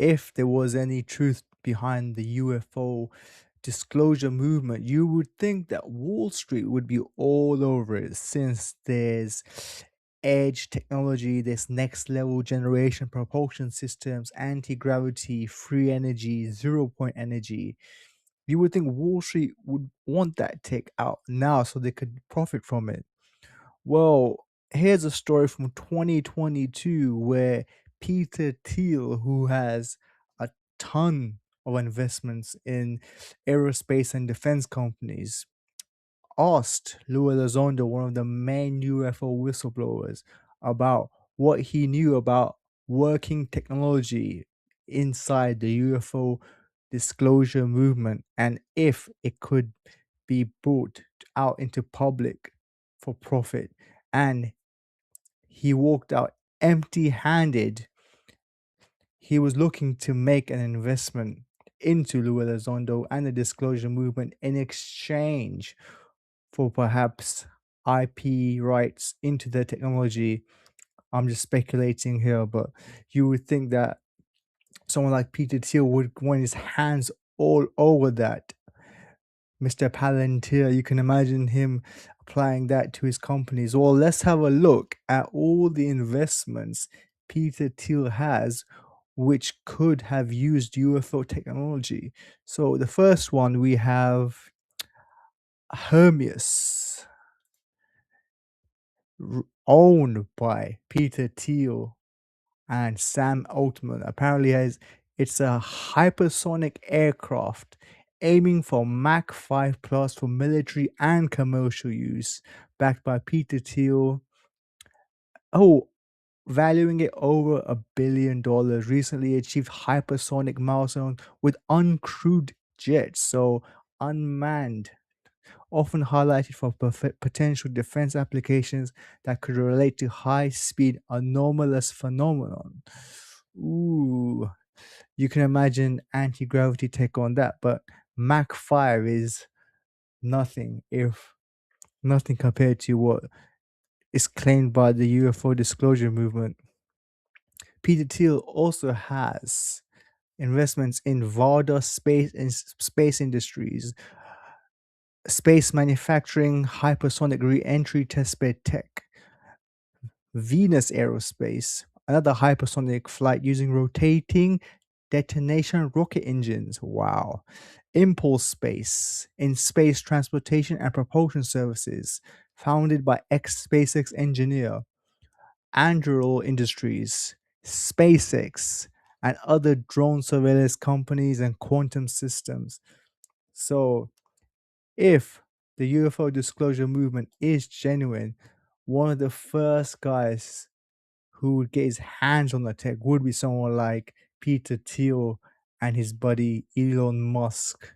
if there was any truth behind the UFO disclosure movement, you would think that Wall Street would be all over it since there's edge technology, there's next level generation propulsion systems, anti gravity, free energy, 0 point energy. You would think Wall Street would want that tech out now so they could profit from it. Well, here's a story from 2022 where Peter Thiel, who has a ton of investments in aerospace and defense companies, asked Lue Elizondo, one of the main UFO whistleblowers, about what he knew about working technology inside the UFO disclosure movement and if it could be brought out into public for profit. And he walked out empty handed. He was looking to make an investment into Lue Elizondo and the disclosure movement in exchange for perhaps IP rights into the technology. I'm just speculating here, but you would think that someone like Peter Thiel would want his hands all over that. Mr. Palantir, you can imagine him applying that to his companies. Well, let's have a look at all the investments Peter Thiel has which could have used UFO technology. So the first one we have Hermes, owned by Peter Thiel and Sam Altman. Apparently, it's a hypersonic aircraft aiming for Mach 5 plus for military and commercial use, backed by Peter Thiel. Oh, valuing it over $1 billion. Recently achieved hypersonic milestone with uncrewed jets, so unmanned, often highlighted for potential defense applications that could relate to high-speed anomalous phenomenon. Ooh, you can imagine anti-gravity take on that, but Mach 5 is nothing if nothing compared to what is claimed by the UFO disclosure movement. Peter Thiel also has investments in Varda Space and Space Industries, space manufacturing, hypersonic re-entry testbed tech, Venus Aerospace, another hypersonic flight using rotating detonation rocket engines. Wow. Impulse Space, in space transportation and propulsion services, founded by ex SpaceX engineer, Anduril Industries, SpaceX, and other drone surveillance companies and quantum systems. So, if the UFO disclosure movement is genuine, one of the first guys who would get his hands on the tech would be someone like Peter Thiel and his buddy Elon Musk.